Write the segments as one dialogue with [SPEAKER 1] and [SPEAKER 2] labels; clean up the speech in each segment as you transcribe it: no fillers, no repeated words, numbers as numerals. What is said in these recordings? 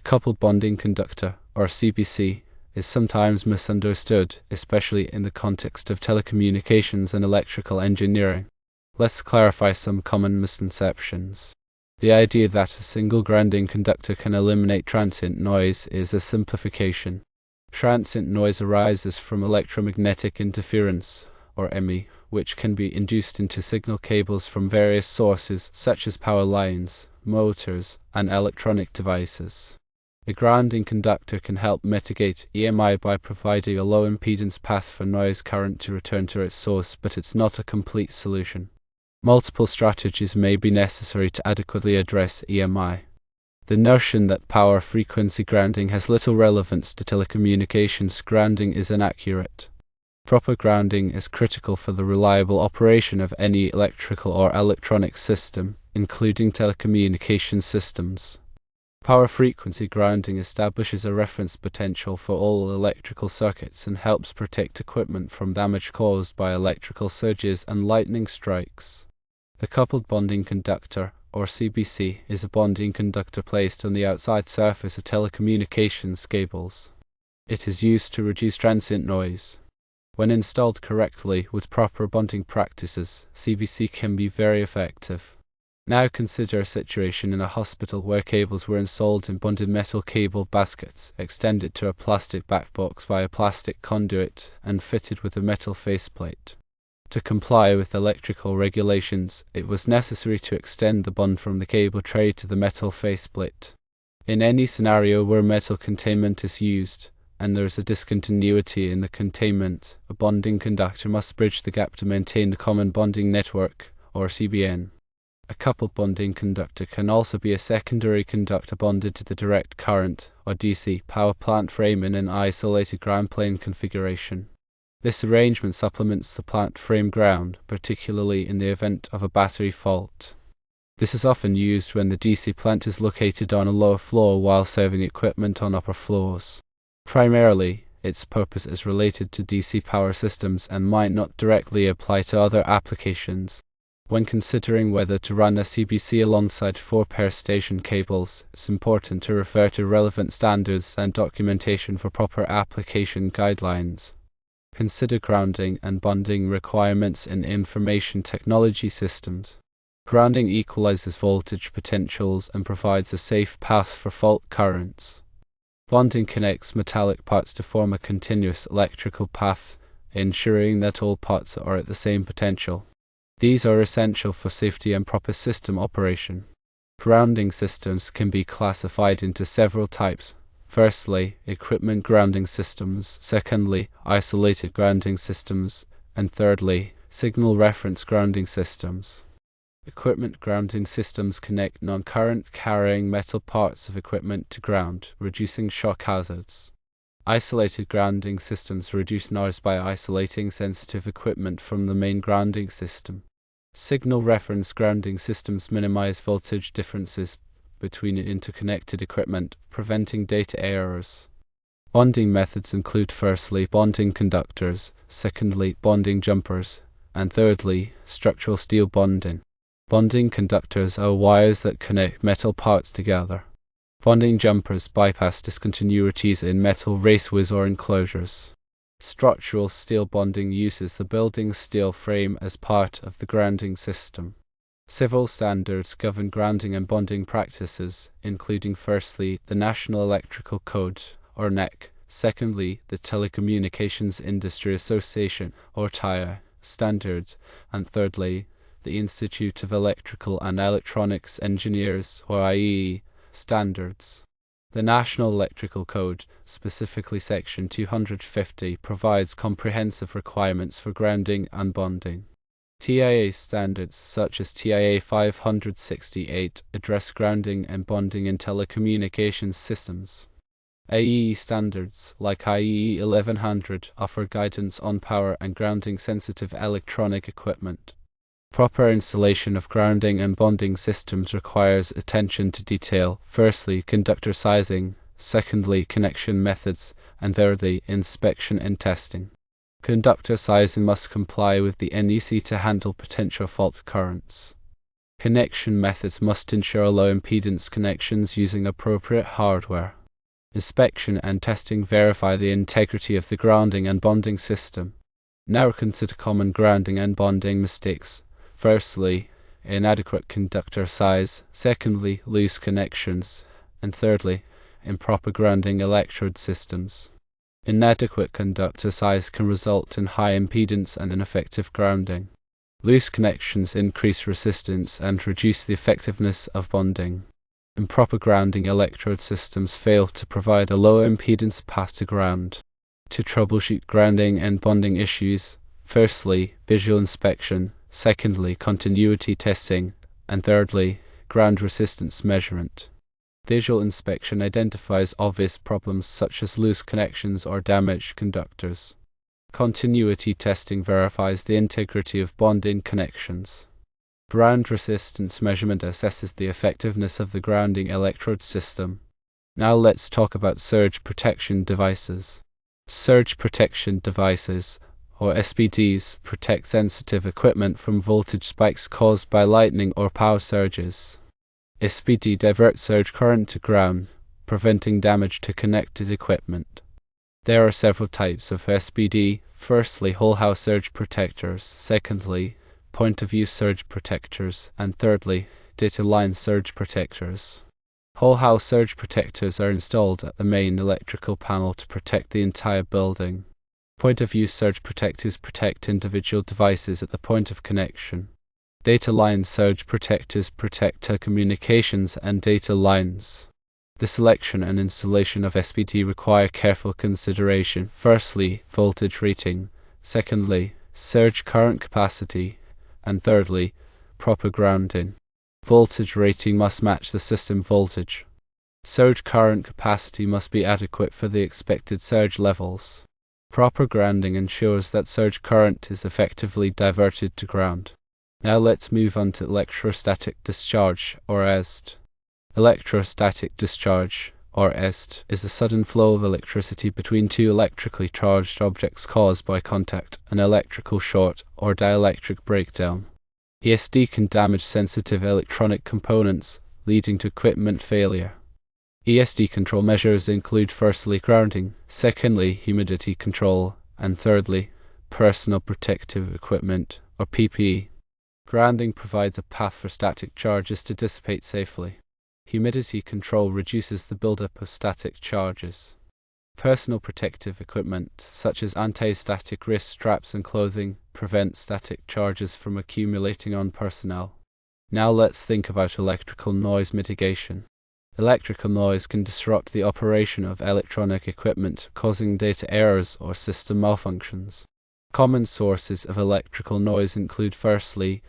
[SPEAKER 1] Coupled bonding conductor, or CBC, is sometimes misunderstood, especially in the context of telecommunications and electrical engineering. Let's clarify some common misconceptions. The idea that a single grounding conductor can eliminate transient noise is a simplification. Transient noise arises from electromagnetic interference, or EMI, which can be induced into signal cables from various sources such as power lines, motors, and electronic devices. A grounding conductor can help mitigate EMI by providing a low impedance path for noise current to return to its source, but it's not a complete solution. Multiple strategies may be necessary to adequately address EMI. The notion that power frequency grounding has little relevance to telecommunications grounding is inaccurate. Proper grounding is critical for the reliable operation of any electrical or electronic system, including telecommunications systems. Power frequency grounding establishes a reference potential for all electrical circuits and helps protect equipment from damage caused by electrical surges and lightning strikes. The coupled bonding conductor, or CBC, is a bonding conductor placed on the outside surface of telecommunications cables. It is used to reduce transient noise. When installed correctly with proper bonding practices, CBC can be very effective. Now consider a situation in a hospital where cables were installed in bonded metal cable baskets, extended to a plastic backbox by a plastic conduit, and fitted with a metal faceplate. To comply with electrical regulations, it was necessary to extend the bond from the cable tray to the metal faceplate. In any scenario where metal containment is used, and there is a discontinuity in the containment, a bonding conductor must bridge the gap to maintain the common bonding network, or CBN. A coupled bonding conductor can also be a secondary conductor bonded to the direct current, or DC, power plant frame in an isolated ground plane configuration. This arrangement supplements the plant frame ground, particularly in the event of a battery fault. This is often used when the DC plant is located on a lower floor while serving equipment on upper floors. Primarily, its purpose is related to DC power systems and might not directly apply to other applications. When considering whether to run a CBC alongside 4-pair station cables, it's important to refer to relevant standards and documentation for proper application guidelines. Consider grounding and bonding requirements in information technology systems. Grounding equalizes voltage potentials and provides a safe path for fault currents. Bonding connects metallic parts to form a continuous electrical path, ensuring that all parts are at the same potential. These are essential for safety and proper system operation. Grounding systems can be classified into several types. Firstly, equipment grounding systems. Secondly, isolated grounding systems. And thirdly, signal reference grounding systems. Equipment grounding systems connect non-current carrying metal parts of equipment to ground, reducing shock hazards. Isolated grounding systems reduce noise by isolating sensitive equipment from the main grounding system. Signal reference grounding systems minimize voltage differences between interconnected equipment, preventing data errors. Bonding methods include firstly, bonding conductors, secondly, bonding jumpers, and thirdly, structural steel bonding. Bonding conductors are wires that connect metal parts together. Bonding jumpers bypass discontinuities in metal raceways or enclosures. Structural steel bonding uses the building's steel frame as part of the grounding system. Several standards govern grounding and bonding practices, including firstly, the National Electrical Code, or NEC, secondly, the Telecommunications Industry Association, or TIA, standards, and thirdly, the Institute of Electrical and Electronics Engineers, or IEE, standards. The National Electrical Code, specifically Section 250, provides comprehensive requirements for grounding and bonding. TIA standards, such as TIA 568, address grounding and bonding in telecommunications systems. IEE standards, like IEE 1100, offer guidance on power and grounding sensitive electronic equipment. Proper installation of grounding and bonding systems requires attention to detail. Firstly, conductor sizing, secondly, connection methods, and thirdly, inspection and testing. Conductor sizing must comply with the NEC to handle potential fault currents. Connection methods must ensure low impedance connections using appropriate hardware. Inspection and testing verify the integrity of the grounding and bonding system. Now consider common grounding and bonding mistakes. Firstly, inadequate conductor size. Secondly, loose connections. And thirdly, improper grounding electrode systems. Inadequate conductor size can result in high impedance and ineffective grounding. Loose connections increase resistance and reduce the effectiveness of bonding. Improper grounding electrode systems fail to provide a low impedance path to ground. To troubleshoot grounding and bonding issues, firstly, visual inspection, secondly, continuity testing, and thirdly, ground resistance measurement. Visual inspection identifies obvious problems such as loose connections or damaged conductors. Continuity testing verifies the integrity of bonding connections. Ground resistance measurement assesses the effectiveness of the grounding electrode system. Now let's talk about surge protection devices. Surge protection devices, or SPDs, protect sensitive equipment from voltage spikes caused by lightning or power surges. SPD diverts surge current to ground, preventing damage to connected equipment. There are several types of SPD. Firstly, whole-house surge protectors. Secondly, point-of-view surge protectors. And thirdly, data line surge protectors. Whole-house surge protectors are installed at the main electrical panel to protect the entire building. Point-of-view surge protectors protect individual devices at the point of connection. Data line surge protectors protect telecommunications and data lines. The selection and installation of SPD require careful consideration. Firstly, voltage rating. Secondly, surge current capacity. And thirdly, proper grounding. Voltage rating must match the system voltage. Surge current capacity must be adequate for the expected surge levels. Proper grounding ensures that surge current is effectively diverted to ground. Now let's move on to electrostatic discharge, or ESD. Electrostatic discharge, or ESD, is a sudden flow of electricity between two electrically charged objects caused by contact, an electrical short, or dielectric breakdown. ESD can damage sensitive electronic components, leading to equipment failure. ESD control measures include firstly grounding, secondly humidity control, and thirdly personal protective equipment, or PPE. Grounding provides a path for static charges to dissipate safely. Humidity control reduces the buildup of static charges. Personal protective equipment, such as anti-static wrist straps and clothing, prevent static charges from accumulating on personnel. Now let's think about electrical noise mitigation. Electrical noise can disrupt the operation of electronic equipment, causing data errors or system malfunctions. Common sources of electrical noise include firstly,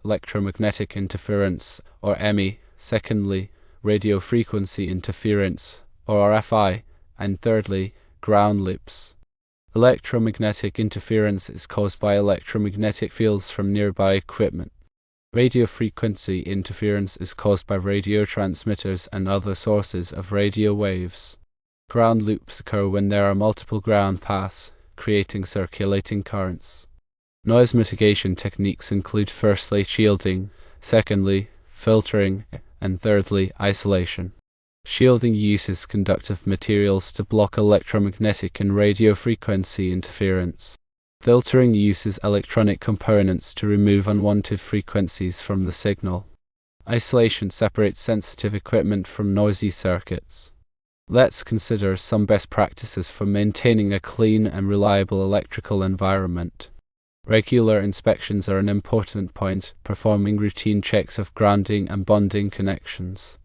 [SPEAKER 1] electromagnetic interference, or EMI, secondly, radio frequency interference, or RFI, and thirdly, ground loops. Electromagnetic interference is caused by electromagnetic fields from nearby equipment. Radio frequency interference is caused by radio transmitters and other sources of radio waves. Ground loops occur when there are multiple ground paths, creating circulating currents. Noise mitigation techniques include firstly shielding, secondly filtering, and thirdly isolation. Shielding uses conductive materials to block electromagnetic and radio frequency interference. Filtering uses electronic components to remove unwanted frequencies from the signal. Isolation separates sensitive equipment from noisy circuits. Let's consider some best practices for maintaining a clean and reliable electrical environment. Regular inspections are an important point, performing routine checks of grounding and bonding connections.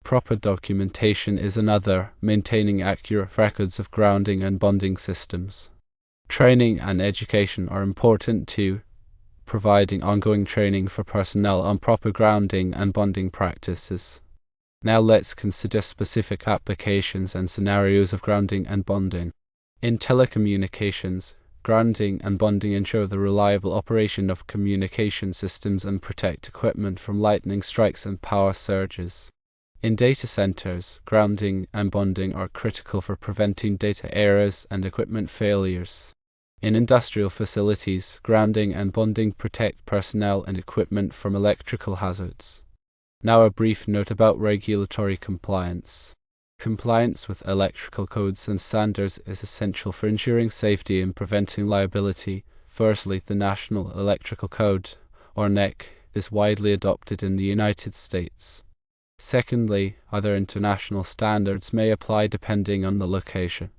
[SPEAKER 1] Proper documentation is another, maintaining accurate records of grounding and bonding systems. Training and education are important too, providing ongoing training for personnel on proper grounding and bonding practices. Now let's consider specific applications and scenarios of grounding and bonding. In telecommunications, grounding and bonding ensure the reliable operation of communication systems and protect equipment from lightning strikes and power surges. In data centers, grounding and bonding are critical for preventing data errors and equipment failures. In industrial facilities, grounding and bonding protect personnel and equipment from electrical hazards. Now a brief note about regulatory compliance. Compliance with electrical codes and standards is essential for ensuring safety and preventing liability. Firstly, the National Electrical Code, or NEC, is widely adopted in the United States. Secondly, other international standards may apply depending on the location.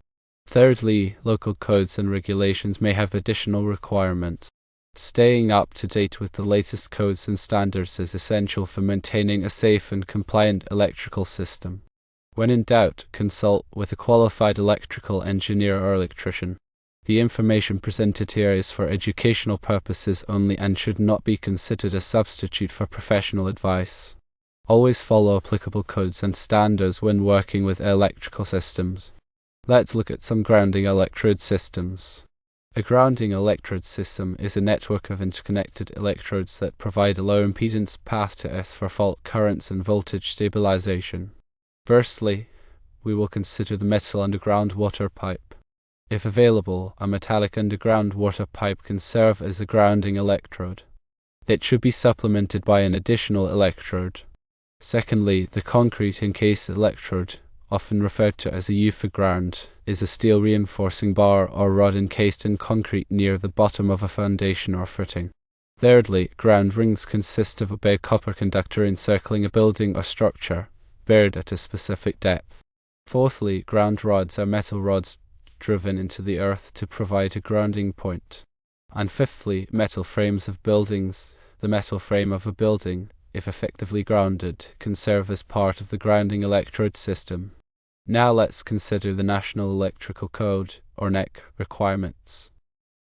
[SPEAKER 1] Thirdly, local codes and regulations may have additional requirements. Staying up to date with the latest codes and standards is essential for maintaining a safe and compliant electrical system. When in doubt, consult with a qualified electrical engineer or electrician. The information presented here is for educational purposes only and should not be considered a substitute for professional advice. Always follow applicable codes and standards when working with electrical systems. Let's look at some grounding electrode systems. A grounding electrode system is a network of interconnected electrodes that provide a low impedance path to earth for fault currents and voltage stabilization. Firstly, we will consider the metal underground water pipe. If available, a metallic underground water pipe can serve as a grounding electrode. It should be supplemented by an additional electrode. Secondly, the concrete encased electrode, often referred to as a U for ground, is a steel reinforcing bar or rod encased in concrete near the bottom of a foundation or footing. Thirdly, ground rings consist of a big copper conductor encircling a building or structure, buried at a specific depth. Fourthly, ground rods are metal rods driven into the earth to provide a grounding point. And fifthly, metal frames of buildings. The metal frame of a building, if effectively grounded, can serve as part of the grounding electrode system. Now let's consider the National Electrical Code, or NEC, requirements.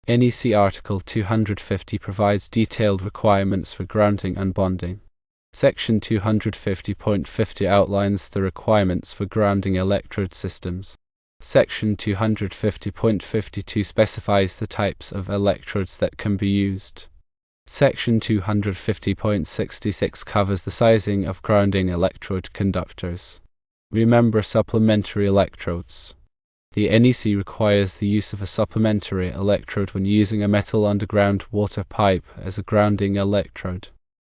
[SPEAKER 1] NEC Article 250 provides detailed requirements for grounding and bonding. Section 250.50 outlines the requirements for grounding electrode systems. Section 250.52 specifies the types of electrodes that can be used. Section 250.66 covers the sizing of grounding electrode conductors. Remember supplementary electrodes. The NEC requires the use of a supplementary electrode when using a metal underground water pipe as a grounding electrode.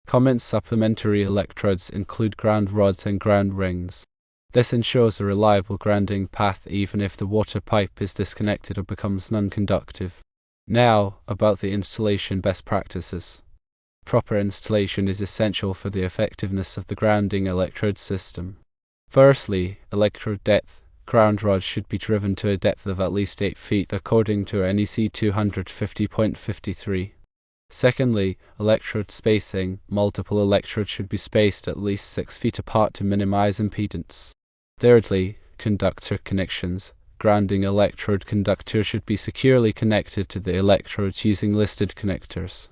[SPEAKER 1] Common supplementary electrodes include ground rods and ground rings. This ensures a reliable grounding path even if the water pipe is disconnected or becomes non-conductive. Now, about the installation best practices. Proper installation is essential for the effectiveness of the grounding electrode system. Firstly, electrode depth. Ground rods should be driven to a depth of at least 8 feet according to NEC 250.53. Secondly, electrode spacing. Multiple electrodes should be spaced at least 6 feet apart to minimize impedance. Thirdly, conductor connections. Grounding electrode conductor should be securely connected to the electrodes using listed connectors.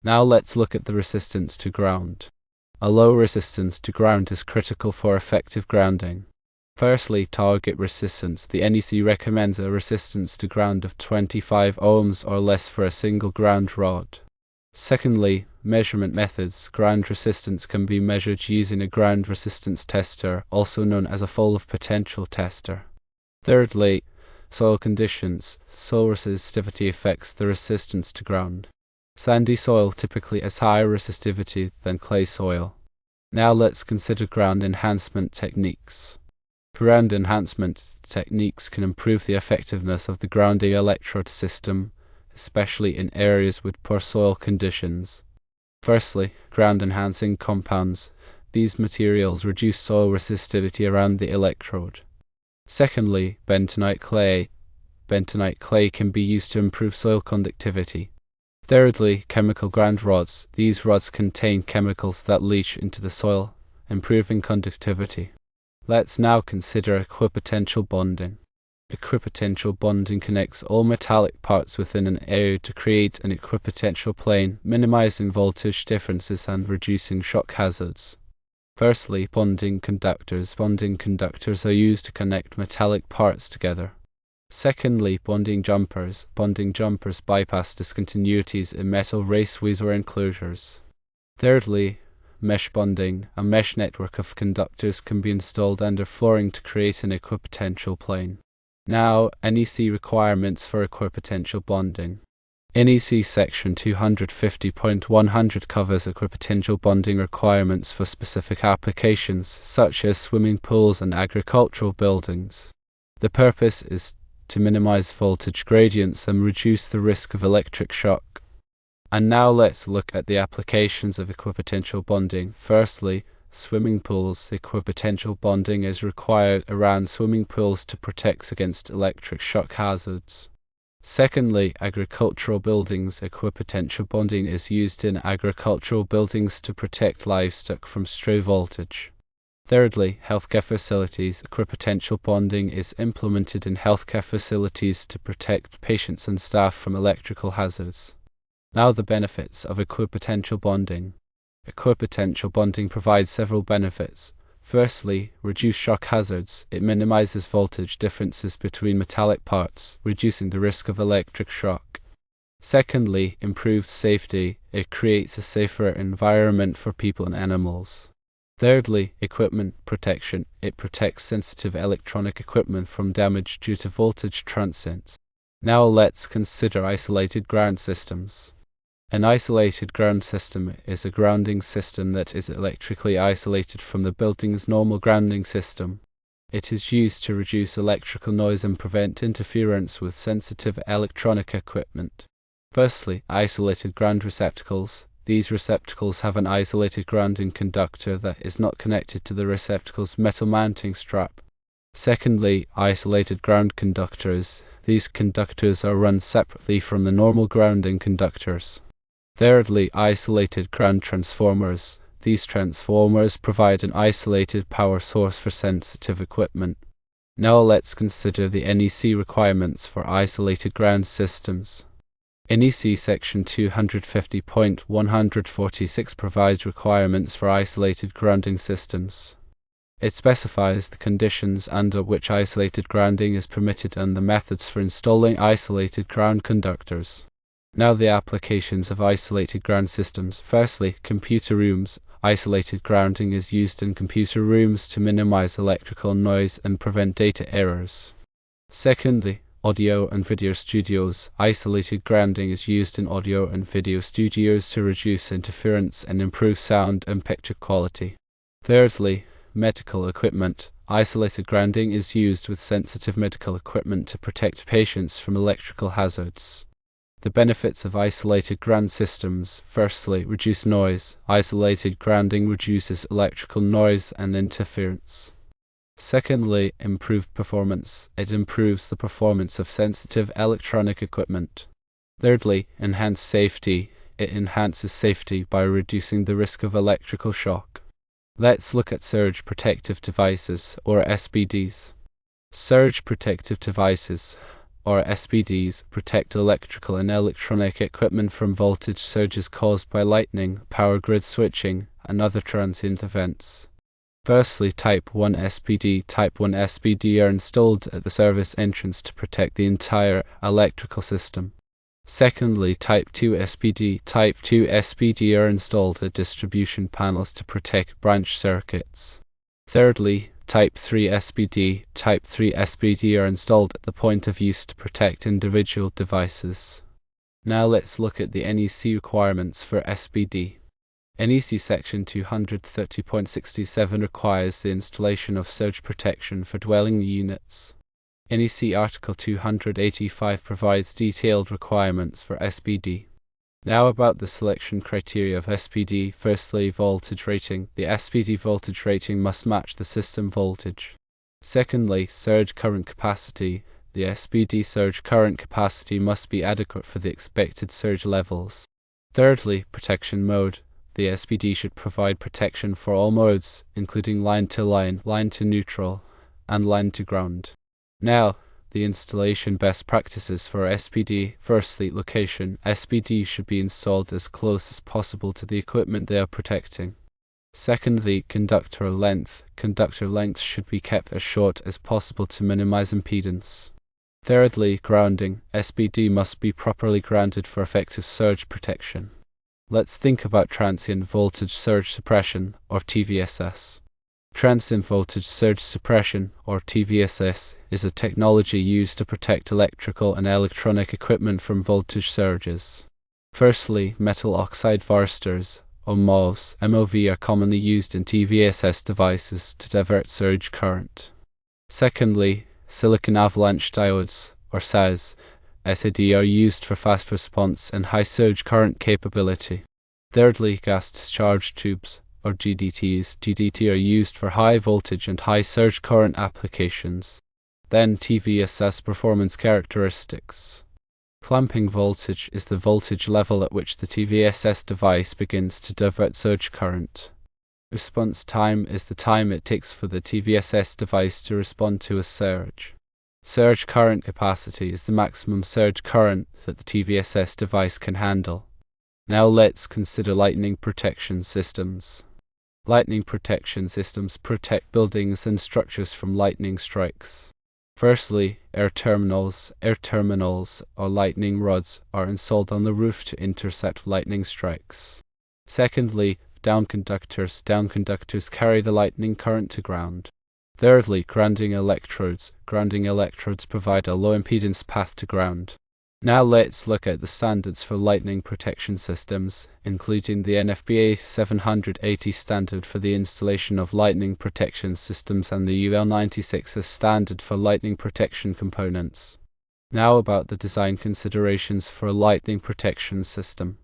[SPEAKER 1] Now let's look at the resistance to ground. A low resistance to ground is critical for effective grounding. Firstly, target resistance. The NEC recommends a resistance to ground of 25 ohms or less for a single ground rod. Secondly, measurement methods. Ground resistance can be measured using a ground resistance tester, also known as a fall of potential tester. Thirdly, soil conditions. Soil resistivity affects the resistance to ground. Sandy soil typically has higher resistivity than clay soil. Now let's consider ground enhancement techniques. Ground enhancement techniques can improve the effectiveness of the grounding electrode system, especially in areas with poor soil conditions. Firstly, ground enhancing compounds. These materials reduce soil resistivity around the electrode. Secondly, bentonite clay. Bentonite clay can be used to improve soil conductivity. Thirdly, chemical ground rods. These rods contain chemicals that leach into the soil, improving conductivity. Let's now consider equipotential bonding. Equipotential bonding connects all metallic parts within an area to create an equipotential plane, minimizing voltage differences and reducing shock hazards. Firstly, bonding conductors. Bonding conductors are used to connect metallic parts together. Secondly, bonding jumpers. Bonding jumpers bypass discontinuities in metal raceways or enclosures. Thirdly, mesh bonding. A mesh network of conductors can be installed under flooring to create an equipotential plane. Now, NEC requirements for equipotential bonding. NEC Section 250.100 covers equipotential bonding requirements for specific applications, such as swimming pools and agricultural buildings. The purpose is to minimize voltage gradients and reduce the risk of electric shock. And now let's look at the applications of equipotential bonding. Firstly, swimming pools. Equipotential bonding is required around swimming pools to protect against electric shock hazards. Secondly, agricultural buildings. Equipotential bonding is used in agricultural buildings to protect livestock from stray voltage. Thirdly, healthcare facilities. Equipotential bonding is implemented in healthcare facilities to protect patients and staff from electrical hazards. Now the benefits of equipotential bonding. Equipotential bonding provides several benefits. Firstly, reduce shock hazards. It minimizes voltage differences between metallic parts, reducing the risk of electric shock. Secondly, improved safety. It creates a safer environment for people and animals. Thirdly, equipment protection. It protects sensitive electronic equipment from damage due to voltage transients. Now let's consider isolated ground systems. An isolated ground system is a grounding system that is electrically isolated from the building's normal grounding system. It is used to reduce electrical noise and prevent interference with sensitive electronic equipment. Firstly, isolated ground receptacles. These receptacles have an isolated grounding conductor that is not connected to the receptacle's metal mounting strap. Secondly, isolated ground conductors. These conductors are run separately from the normal grounding conductors. Thirdly, isolated ground transformers. These transformers provide an isolated power source for sensitive equipment. Now let's consider the NEC requirements for isolated ground systems. NEC Section 250.146 provides requirements for isolated grounding systems. It specifies the conditions under which isolated grounding is permitted and the methods for installing isolated ground conductors. Now the applications of isolated ground systems. Firstly, computer rooms. Isolated grounding is used in computer rooms to minimize electrical noise and prevent data errors. Secondly, audio and video studios. Isolated grounding is used in audio and video studios to reduce interference and improve sound and picture quality. Thirdly, medical equipment. Isolated grounding is used with sensitive medical equipment to protect patients from electrical hazards. The benefits of isolated ground systems. Firstly, reduce noise. Isolated grounding reduces electrical noise and interference. Secondly, improved performance. It improves the performance of sensitive electronic equipment. Thirdly, enhanced safety. It enhances safety by reducing the risk of electrical shock. Let's look at surge protective devices, or SPDs. Surge protective devices, or SPDs, protect electrical and electronic equipment from voltage surges caused by lightning, power grid switching, and other transient events. Firstly, Type 1 SPD. Type 1 SPD are installed at the service entrance to protect the entire electrical system. Secondly, Type 2 SPD. Type 2 SPD are installed at distribution panels to protect branch circuits. Thirdly, Type 3 SPD. Type 3 SPD are installed at the point of use to protect individual devices. Now let's look at the NEC requirements for SPD. NEC Section 230.67 requires the installation of surge protection for dwelling units. NEC Article 285 provides detailed requirements for SPD. Now about the selection criteria of SPD. Firstly, voltage rating. The SPD voltage rating must match the system voltage. Secondly, surge current capacity. The SPD surge current capacity must be adequate for the expected surge levels. Thirdly, protection mode. The SPD should provide protection for all modes, including line to line, line to neutral, and line to ground. Now, the installation best practices for SPD. Firstly, location. SPD should be installed as close as possible to the equipment they are protecting. Secondly, conductor length. Conductor length should be kept as short as possible to minimize impedance. Thirdly, grounding. SPD must be properly grounded for effective surge protection. Let's think about transient voltage surge suppression, or TVSS. Transient voltage surge suppression, or TVSS, is a technology used to protect electrical and electronic equipment from voltage surges. Firstly, metal oxide varistors, or MOV, are commonly used in TVSS devices to divert surge current. Secondly, silicon avalanche diodes, or SAS, are used for fast response and high surge current capability. Thirdly, gas discharge tubes, or GDT are used for high voltage and high surge current applications. Then TVSS performance characteristics. Clamping voltage is the voltage level at which the TVSS device begins to divert surge current. Response time is the time it takes for the TVSS device to respond to a surge. Surge current capacity is the maximum surge current that the TVSS device can handle. Now let's consider lightning protection systems. Lightning protection systems protect buildings and structures from lightning strikes. Firstly, air terminals or lightning rods are installed on the roof to intercept lightning strikes. Secondly, down conductors carry the lightning current to ground. Thirdly, grounding electrodes provide a low impedance path to ground. Now let's look at the standards for lightning protection systems, including the NFPA 780 standard for the installation of lightning protection systems and the UL 96 standard for lightning protection components. Now about the design considerations for a lightning protection system.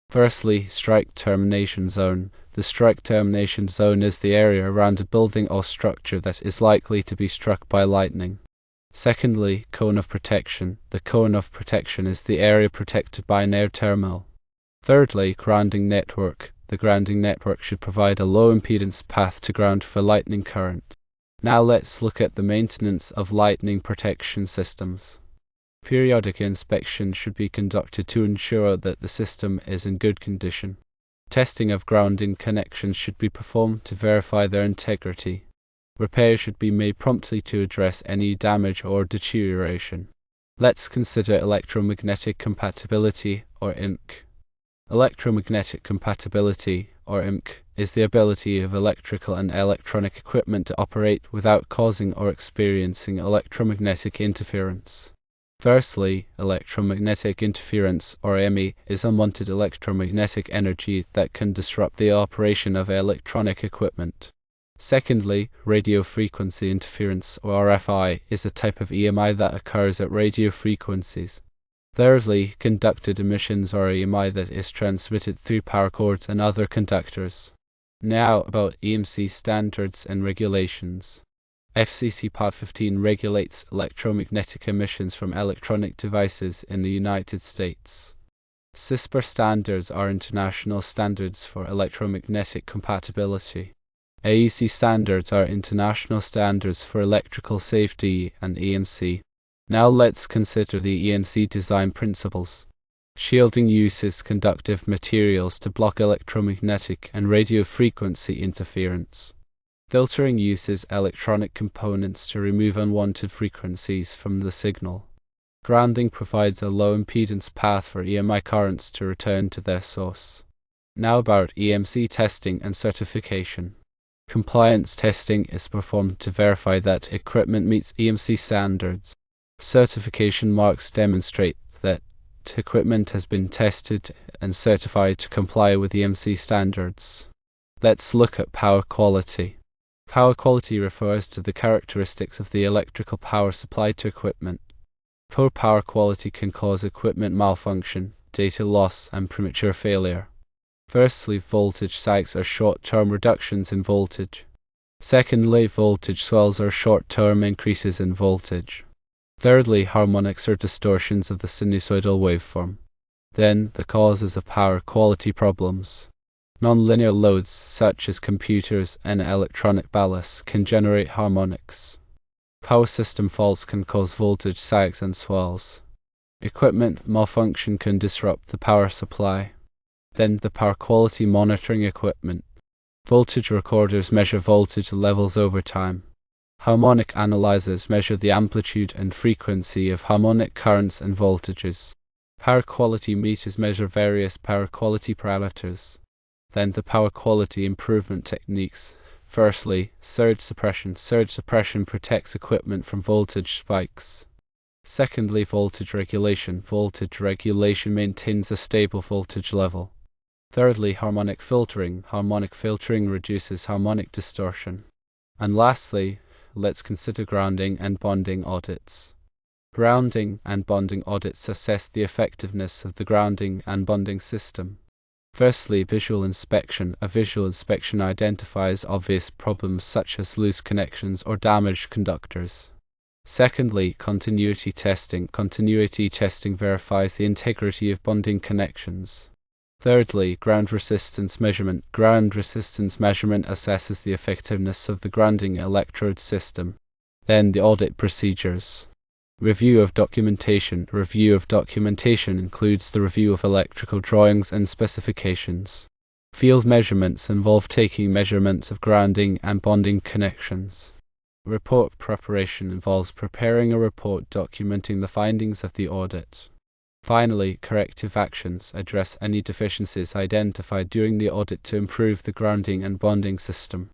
[SPEAKER 1] Firstly, strike termination zone. The strike termination zone is the area around a building or structure that is likely to be struck by lightning. Secondly, cone of protection. The cone of protection is the area protected by an air terminal. Thirdly, grounding network. The grounding network should provide a low impedance path to ground for lightning current. Now let's look at the maintenance of lightning protection systems. Periodic inspection should be conducted to ensure that the system is in good condition. Testing of grounding connections should be performed to verify their integrity. Repairs should be made promptly to address any damage or deterioration. Let's consider electromagnetic compatibility, or EMC. Electromagnetic compatibility, or EMC, is the ability of electrical and electronic equipment to operate without causing or experiencing electromagnetic interference. Firstly, electromagnetic interference, or EMI, is unwanted electromagnetic energy that can disrupt the operation of electronic equipment. Secondly, radio frequency interference, or RFI, is a type of EMI that occurs at radio frequencies. Thirdly, conducted emissions, or EMI, that is transmitted through power cords and other conductors. Now about EMC standards and regulations. FCC Part 15 regulates electromagnetic emissions from electronic devices in the United States. CISPR standards are international standards for electromagnetic compatibility. AEC standards are international standards for electrical safety and EMC. Now let's consider the EMC design principles. Shielding uses conductive materials to block electromagnetic and radio frequency interference. Filtering uses electronic components to remove unwanted frequencies from the signal. Grounding provides a low impedance path for EMI currents to return to their source. Now about EMC testing and certification. Compliance testing is performed to verify that equipment meets EMC standards. Certification marks demonstrate that equipment has been tested and certified to comply with EMC standards. Let's look at power quality. Power quality refers to the characteristics of the electrical power supplied to equipment. Poor power quality can cause equipment malfunction, data loss, and premature failure. Firstly, voltage sags are short-term reductions in voltage. Secondly, voltage swells are short-term increases in voltage. Thirdly, harmonics are distortions of the sinusoidal waveform. Then, the causes of power quality problems. Nonlinear loads, such as computers and electronic ballasts, can generate harmonics. Power system faults can cause voltage sags and swells. Equipment malfunction can disrupt the power supply. Then the power quality monitoring equipment. Voltage recorders measure voltage levels over time. Harmonic analyzers measure the amplitude and frequency of harmonic currents and voltages. Power quality meters measure various power quality parameters. Then the power quality improvement techniques. Firstly, surge suppression. Surge suppression protects equipment from voltage spikes. Secondly, voltage regulation. Voltage regulation maintains a stable voltage level. Thirdly, harmonic filtering. Harmonic filtering reduces harmonic distortion. And lastly, let's consider grounding and bonding audits. Grounding and bonding audits assess the effectiveness of the grounding and bonding system. Firstly, visual inspection. A visual inspection identifies obvious problems such as loose connections or damaged conductors. Secondly, continuity testing. Continuity testing verifies the integrity of bonding connections. Thirdly, ground resistance measurement. Ground resistance measurement assesses the effectiveness of the grounding electrode system. Then the audit procedures. Review of documentation. Review of documentation includes the review of electrical drawings and specifications. Field measurements involve taking measurements of grounding and bonding connections. Report preparation involves preparing a report documenting the findings of the audit. Finally, corrective actions address any deficiencies identified during the audit to improve the grounding and bonding system.